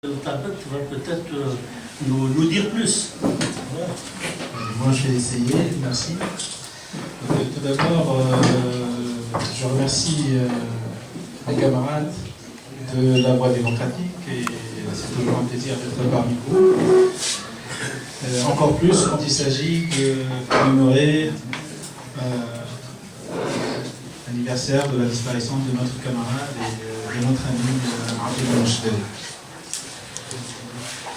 Tabet, tu vas peut-être nous dire plus. Moi, je vais essayer, merci. Tout d'abord, je remercie les camarades de la Voie démocratique et c'est toujours un plaisir d'être parmi vous. Encore plus quand il s'agit de commémorer l'anniversaire de la disparition de notre camarade et de notre ami Abdel Mouchdel.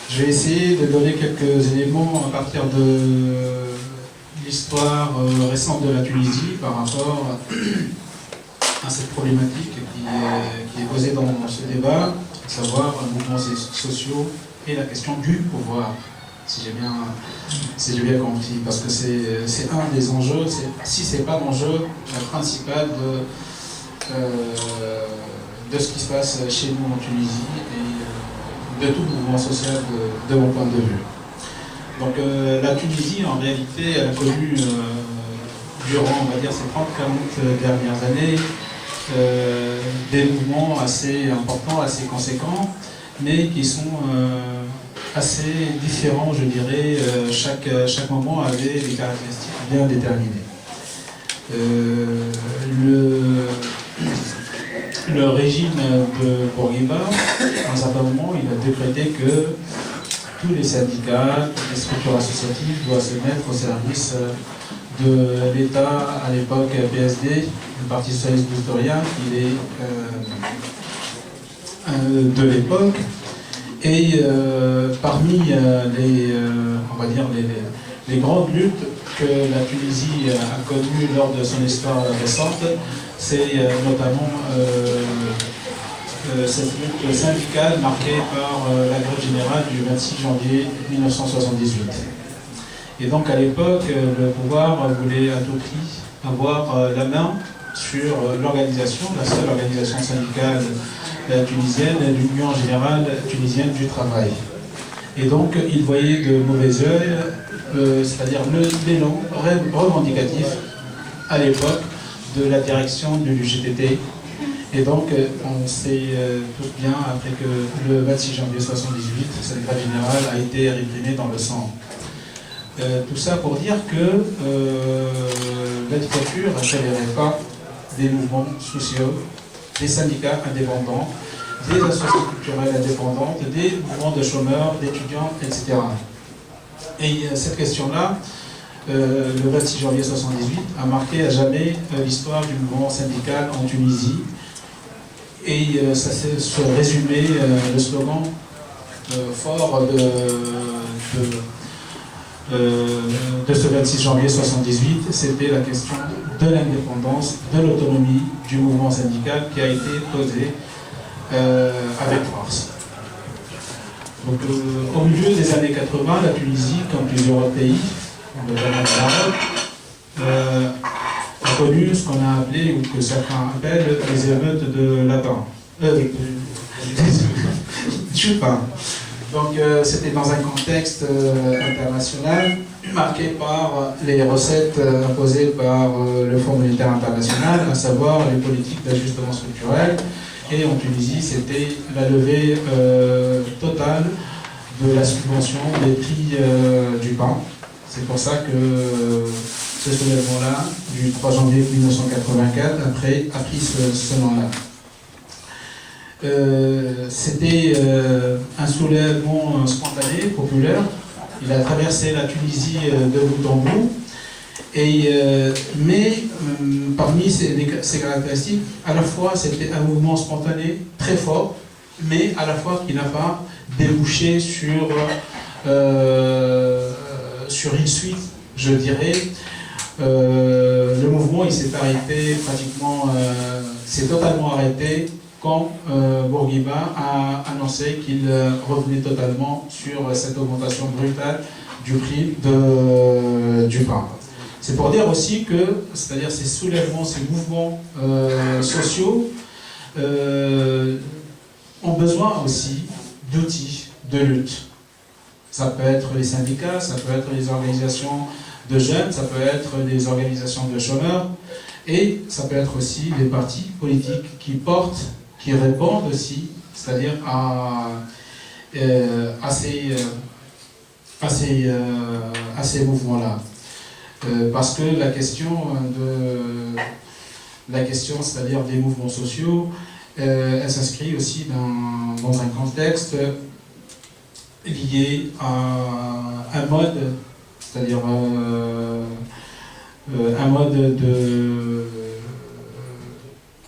Je vais essayer de donner quelques éléments à partir de l'histoire récente de la Tunisie par rapport à cette problématique qui est posée dans ce débat, à savoir les mouvements sociaux et la question du pouvoir, si j'ai bien compris, parce que c'est un des enjeux, si ce n'est pas l'enjeu principal de ce qui se passe chez nous en Tunisie et de tout mouvement social de mon point de vue. Donc la Tunisie, en réalité, elle a connu, durant, on va dire, ces 30-40 dernières années, des mouvements assez importants, assez conséquents, mais qui sont assez différents, je dirais. Chaque moment avait des caractéristiques bien déterminées. Le régime de Bourguiba, dans un certain moment, il a décrété que tous les syndicats, les structures associatives doivent se mettre au service de l'État, à l'époque PSD, le Parti socialiste boustorien, il est de l'époque. Et parmi on va dire les grandes luttes que la Tunisie a connues lors de son histoire récente, c'est notamment cette lutte syndicale marquée par la grève générale du 26 janvier 1978. Et donc à l'époque, le pouvoir voulait à tout prix avoir la main sur l'organisation, la seule organisation syndicale tunisienne, l'Union générale tunisienne du travail. Et donc il voyait de mauvais œil, c'est-à-dire l'élan revendicatif à l'époque de la direction du GTT. Et donc, on sait tous bien, après que le 26 janvier 1978, cette grève générale a été réprimée dans le sang. Tout ça pour dire que la dictature ne tolérait pas des mouvements sociaux, des syndicats indépendants, des associations culturelles indépendantes, des mouvements de chômeurs, d'étudiants, etc. Et cette question-là, le 26 janvier 1978, a marqué à jamais l'histoire du mouvement syndical en Tunisie. Et ça s'est résumé, le slogan fort de ce 26 janvier 1978, c'était la question de l'indépendance, de l'autonomie du mouvement syndical qui a été posée avec force. Donc, au milieu des années 80, la Tunisie, comme plusieurs autres pays, notamment le Maroc, a connu ce qu'on a appelé, ou que certains appellent, les émeutes de lapin. Du pain. Donc c'était dans un contexte international marqué par les recettes imposées par le Fonds monétaire international, à savoir les politiques d'ajustement structurel. Et en Tunisie, c'était la levée totale de la subvention des prix du pain. C'est pour ça que ce soulèvement-là, du 3 janvier 1984, a pris ce nom-là. C'était un soulèvement spontané, populaire. Il a traversé la Tunisie de bout en bout. Mais parmi ces caractéristiques, à la fois c'était un mouvement spontané très fort, mais à la fois qui n'a pas débouché sur une suite, je dirais. Le mouvement il s'est arrêté pratiquement, s'est totalement arrêté quand Bourguiba a annoncé qu'il revenait totalement sur cette augmentation brutale du prix du pain. C'est pour dire aussi que, c'est-à-dire ces soulèvements, ces mouvements sociaux ont besoin aussi d'outils de lutte. Ça peut être les syndicats, ça peut être les organisations de jeunes, ça peut être des organisations de chômeurs, et ça peut être aussi des partis politiques qui répondent aussi, c'est-à-dire à ces mouvements-là. Parce que la question, c'est-à-dire des mouvements sociaux, elle s'inscrit aussi dans un contexte lié à un mode, c'est-à-dire un mode de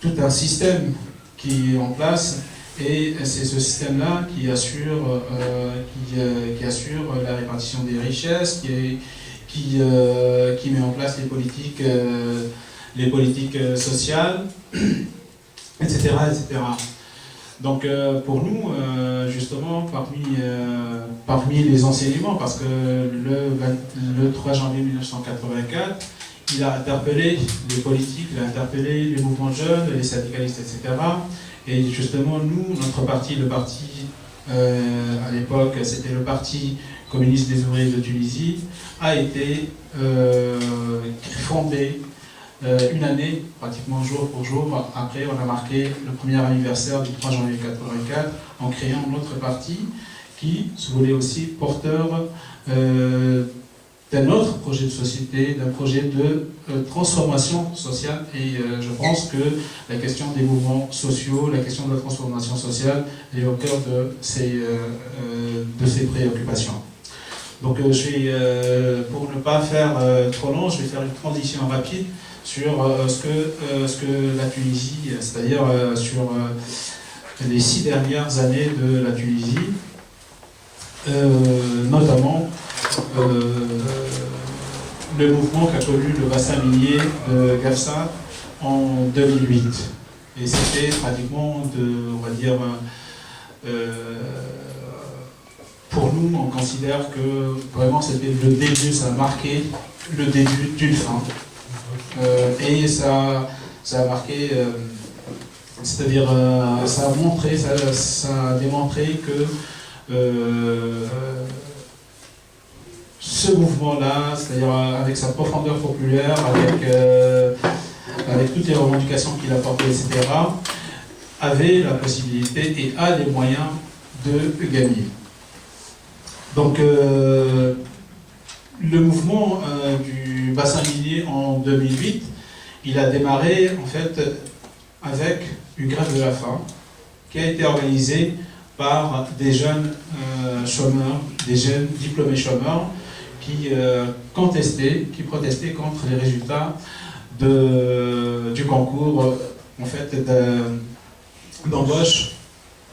tout un système qui est en place, et c'est ce système-là qui assure la répartition des richesses, qui met en place les politiques sociales, etc., etc. Donc pour nous, justement, parmi les enseignements, parce que le 3 janvier 1984, il a interpellé les politiques, il a interpellé les mouvements de jeunes, les syndicalistes, etc. Et justement, nous, notre parti, le parti, à l'époque, c'était le Parti communiste des ouvriers de Tunisie, a été fondé une année, pratiquement jour pour jour. Après, on a marqué le premier anniversaire du 3 janvier 1984 en créant notre parti qui se voulait aussi porteur d'un autre projet de société, d'un projet de transformation sociale. Et je pense que la question des mouvements sociaux, la question de la transformation sociale est au cœur de ces préoccupations. Donc pour ne pas faire trop long, je vais faire une transition rapide sur ce que la Tunisie, c'est-à-dire sur les 6 dernières années de la Tunisie, notamment le mouvement qu'a connu le bassin minier de Gafsa en 2008. Et c'était pratiquement, on va dire, pour nous, on considère que vraiment c'était le début, ça a marqué le début d'une fin. Et ça a marqué, c'est-à-dire ça a démontré que ce mouvement-là, c'est-à-dire avec sa profondeur populaire, avec toutes les revendications qu'il a portées, etc., avait la possibilité et a les moyens de gagner. Donc, le mouvement du bassin minier en 2008, il a démarré en fait avec une grève de la faim qui a été organisée par des jeunes chômeurs, des jeunes diplômés chômeurs qui protestaient contre les résultats du concours en fait d'embauche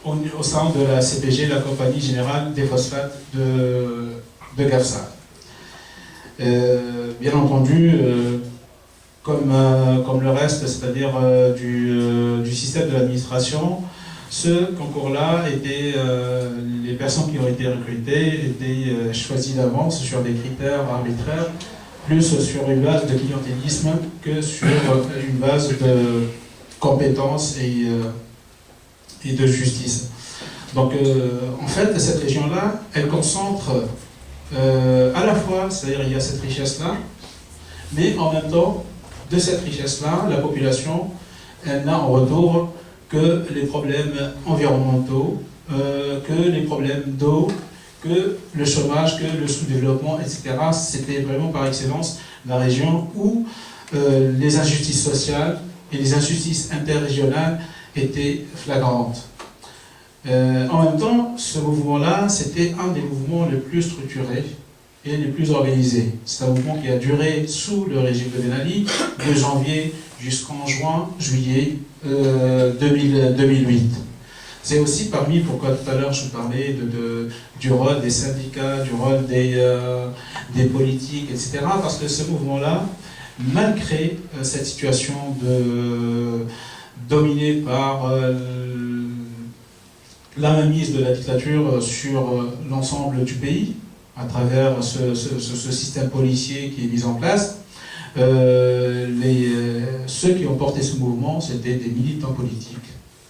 au sein de la CPG, la Compagnie Générale des Phosphates de Gafsa. Bien entendu, comme le reste, c'est-à-dire du système de l'administration, ce concours-là, les personnes qui ont été recrutées étaient choisies d'avance sur des critères arbitraires, plus sur une base de clientélisme que sur une base de compétences et de justice. Donc, en fait, cette région-là, elle concentre à la fois, c'est-à-dire il y a cette richesse-là, mais en même temps, de cette richesse-là, la population, elle n'a en retour que les problèmes environnementaux, que les problèmes d'eau, que le chômage, que le sous-développement, etc. C'était vraiment par excellence la région où les injustices sociales et les injustices interrégionales étaient flagrantes. En même temps, ce mouvement-là, c'était un des mouvements les plus structurés et les plus organisés. C'est un mouvement qui a duré sous le régime de Ben Ali, de janvier jusqu'en juillet 2008. C'est aussi pourquoi tout à l'heure je parlais du rôle des syndicats, du rôle des politiques, etc. Parce que ce mouvement-là, malgré cette situation dominée par la mainmise de la dictature sur l'ensemble du pays, à travers ce système policier qui est mis en place, ceux qui ont porté ce mouvement, c'était des militants politiques.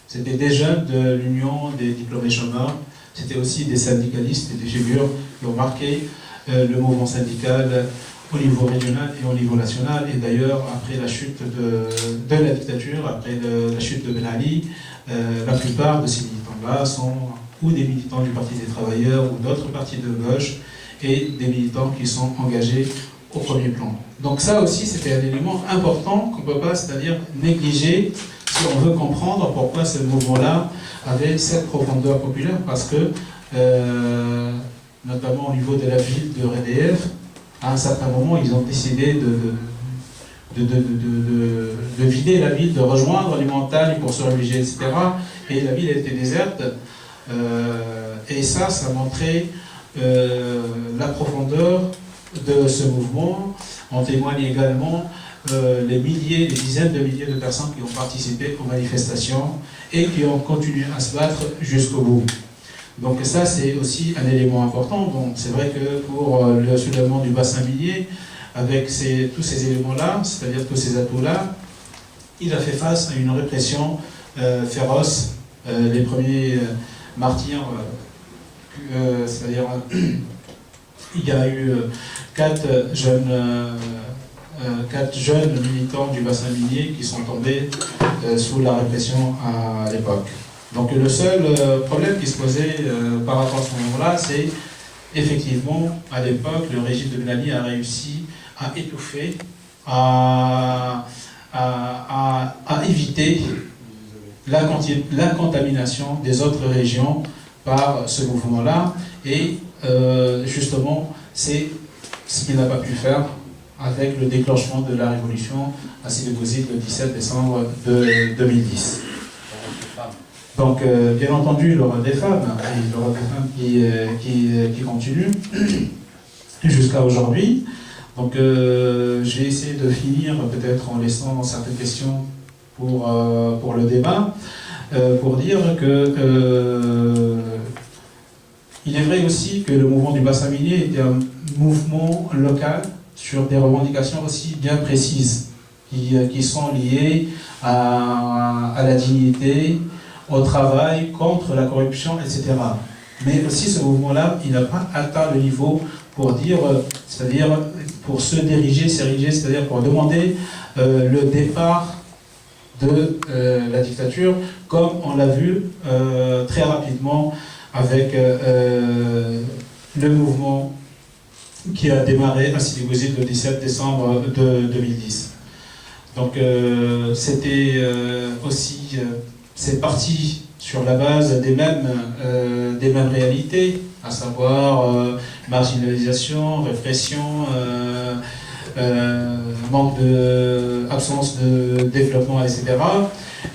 C'était des jeunes de l'Union des diplômés chômeurs, c'était aussi des syndicalistes et des figures qui ont marqué le mouvement syndical au niveau régional et au niveau national. Et d'ailleurs, après la chute de la dictature, après la chute de Ben Ali, la plupart de ces militants-là sont ou des militants du Parti des travailleurs ou d'autres partis de gauche, et des militants qui sont engagés au premier plan. Donc ça aussi, c'était un élément important qu'on ne peut pas, c'est-à-dire négliger si on veut comprendre pourquoi ce mouvement-là avait cette profondeur populaire, parce que, notamment au niveau de la ville de RDF, à un certain moment, ils ont décidé de vider la ville, de rejoindre les montagnes pour se réfugier, etc. Et la ville était déserte. Et ça montrait la profondeur de ce mouvement. En témoigne également les milliers, les dizaines de milliers de personnes qui ont participé aux manifestations et qui ont continué à se battre jusqu'au bout. Donc ça, c'est aussi un élément important. Donc c'est vrai que pour le soulèvement du bassin minier, avec tous ces éléments-là, c'est-à-dire tous ces atouts-là, il a fait face à une répression féroce. Les premiers martyrs, c'est-à-dire il y a eu 4 jeunes militants du bassin minier qui sont tombés sous la répression à l'époque. Donc le seul problème qui se posait par rapport à ce moment-là, c'est effectivement, à l'époque, le régime de Ben Ali a réussi à étouffer, à éviter la contamination des autres régions par ce mouvement-là. Et justement, c'est ce qu'il n'a pas pu faire avec le déclenchement de la révolution à Sidi Bouzid le 17 décembre 2010. Donc, bien entendu, il y aura des femmes, et il y aura des femmes qui continuent jusqu'à aujourd'hui. Donc, je vais essayer de finir peut-être en laissant certaines questions pour le débat, pour dire que il est vrai aussi que le mouvement du bassin minier était un mouvement local sur des revendications aussi bien précises, qui sont liées à la dignité, au travail, contre la corruption, etc. Mais aussi ce mouvement-là, il n'a pas atteint le niveau pour dire, c'est-à-dire pour s'ériger, c'est-à-dire pour demander le départ de la dictature, comme on l'a vu très rapidement avec le mouvement qui a démarré à Sidi Bouzid le 17 décembre 2010. Donc c'était aussi, c'est parti sur la base des mêmes réalités, à savoir marginalisation, répression, absence de développement, etc.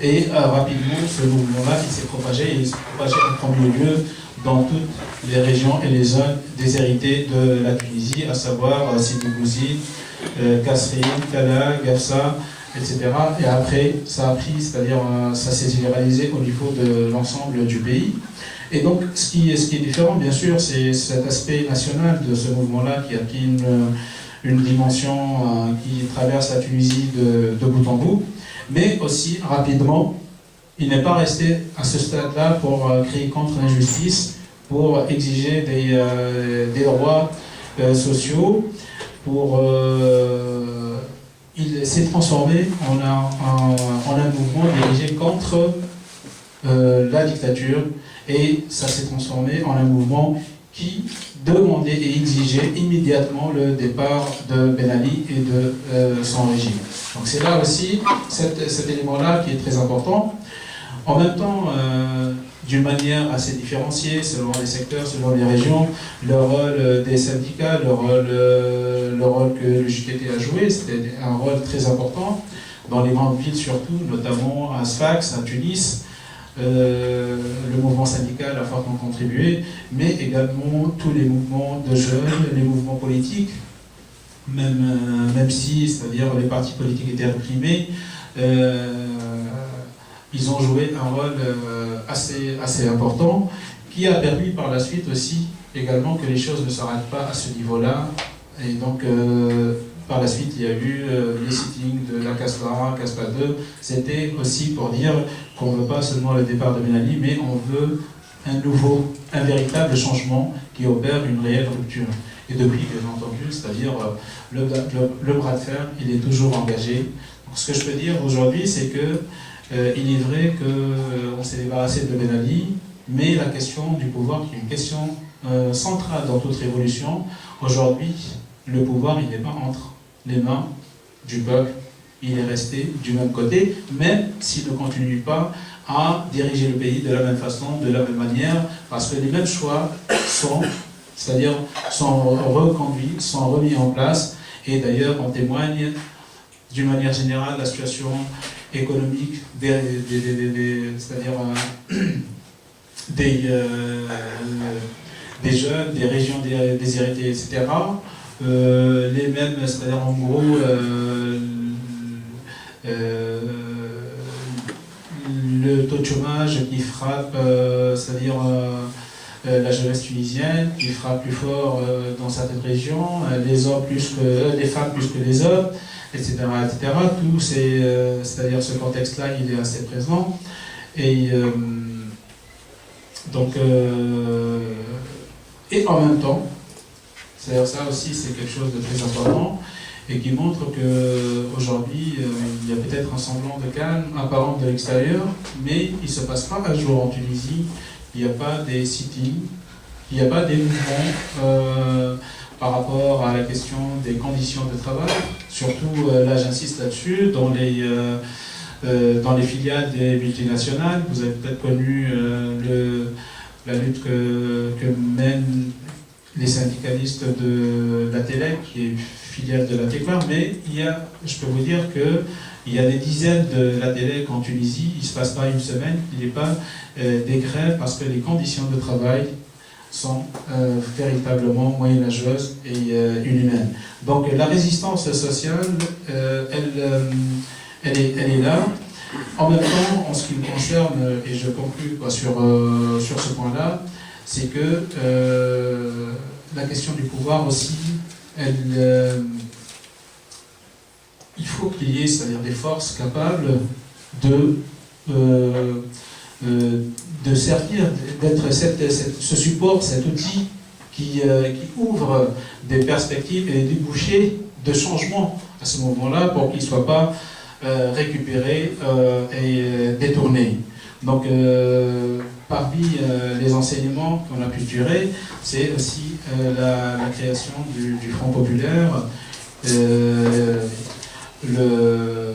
Et rapidement, ce mouvement-là, il s'est propagé, et il s'est propagé en premier lieu dans toutes les régions et les zones déshéritées de la Tunisie, à savoir Sidi Bouzid, Kasserine, Tala, Gafsa, etc. Et après, ça a pris, c'est-à-dire ça s'est généralisé au niveau de l'ensemble du pays. Et donc, ce qui est différent, bien sûr, c'est cet aspect national de ce mouvement-là qui a pris une dimension qui traverse la Tunisie de bout en bout. Mais aussi, rapidement, il n'est pas resté à ce stade-là pour crier contre l'injustice, pour exiger des droits sociaux, il s'est transformé en un mouvement dirigé contre la dictature, et ça s'est transformé en un mouvement qui demandait et exigeait immédiatement le départ de Ben Ali et de son régime. Donc c'est là aussi cet élément-là qui est très important. En même temps, d'une manière assez différenciée, selon les secteurs, selon les régions, le rôle des syndicats, le rôle que le JTT a joué, c'était un rôle très important dans les grandes villes surtout, notamment à Sfax, à Tunis. Le mouvement syndical a fortement contribué, mais également tous les mouvements de jeunes, les mouvements politiques, même si, c'est-à-dire les partis politiques étaient réprimés, ils ont joué un rôle assez important, qui a permis par la suite aussi également que les choses ne s'arrêtent pas à ce niveau-là. Et donc, par la suite, il y a eu les sittings de la CASPA 1, CASPA 2. C'était aussi pour dire qu'on ne veut pas seulement le départ de Ben Ali, mais on veut un véritable changement qui opère une réelle rupture. Et depuis, bien entendu, c'est-à-dire le bras de fer, il est toujours engagé. Donc, ce que je peux dire aujourd'hui, c'est que il est vrai qu'on s'est débarrassé de Ben Ali, mais la question du pouvoir, qui est une question centrale dans toute révolution. Aujourd'hui, le pouvoir, il n'est pas entre les mains du peuple, il est resté du même côté, même s'il ne continue pas à diriger le pays de la même façon, de la même manière, parce que les mêmes choix sont reconduits, sont remis en place, et d'ailleurs on témoigne d'une manière générale la situation économique des jeunes, des régions déshéritées, etc. Les mêmes, c'est-à-dire en gros le taux de chômage qui frappe, la jeunesse tunisienne, qui frappe plus fort dans certaines régions, les hommes les femmes plus que les hommes, etc., etc. Tout c'est-à-dire ce contexte-là, il est assez présent. Et et en même temps, c'est-à-dire ça aussi, c'est quelque chose de très important et qui montre qu'aujourd'hui, il y a peut-être un semblant de calme apparent de l'extérieur, mais il ne se passe pas un jour en Tunisie, il n'y a pas des sit-ins, il n'y a pas des mouvements par rapport à la question des conditions de travail. Surtout, là j'insiste là-dessus, dans les filiales des multinationales, vous avez peut-être connu la lutte que mènent les syndicalistes de la Télé, qui est filiale de la TECOR, mais je peux vous dire qu'il y a des dizaines de la Télé en Tunisie, il ne se passe pas une semaine, il n'y a pas des grèves parce que les conditions de travail sont véritablement moyenâgeuses et inhumaines. Donc la résistance sociale, elle est là. En même temps, en ce qui me concerne, et je conclue sur ce point-là, c'est que la question du pouvoir aussi, il faut qu'il y ait, c'est-à-dire des forces capables de servir, d'être ce support, cet outil qui ouvre des perspectives et des débouchés de changement à ce moment-là pour qu'il ne soit pas récupéré et détourné. Donc, parmi les enseignements qu'on a pu tirer, c'est aussi la création du Front populaire le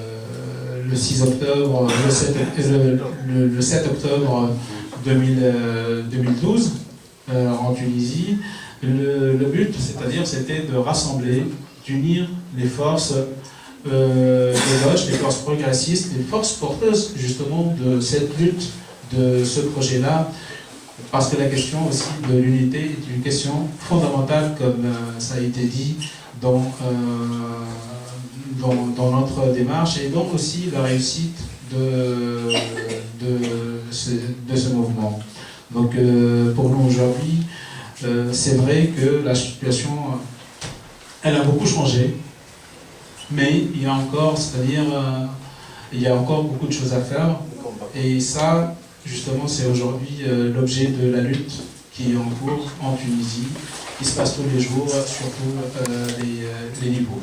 6 octobre, le 7 octobre 2012 en Tunisie. Le but, c'était de rassembler, d'unir les forces de gauche, les forces progressistes, les forces porteuses justement de cette lutte, de ce projet-là, parce que la question aussi de l'unité est une question fondamentale, comme ça a été dit dans notre démarche, et donc aussi la réussite de ce mouvement. Donc pour nous aujourd'hui, c'est vrai que la situation, elle a beaucoup changé, mais il y a encore, il y a encore beaucoup de choses à faire, et ça, justement, c'est aujourd'hui l'objet de la lutte qui est en cours en Tunisie, qui se passe tous les jours sur tous les niveaux.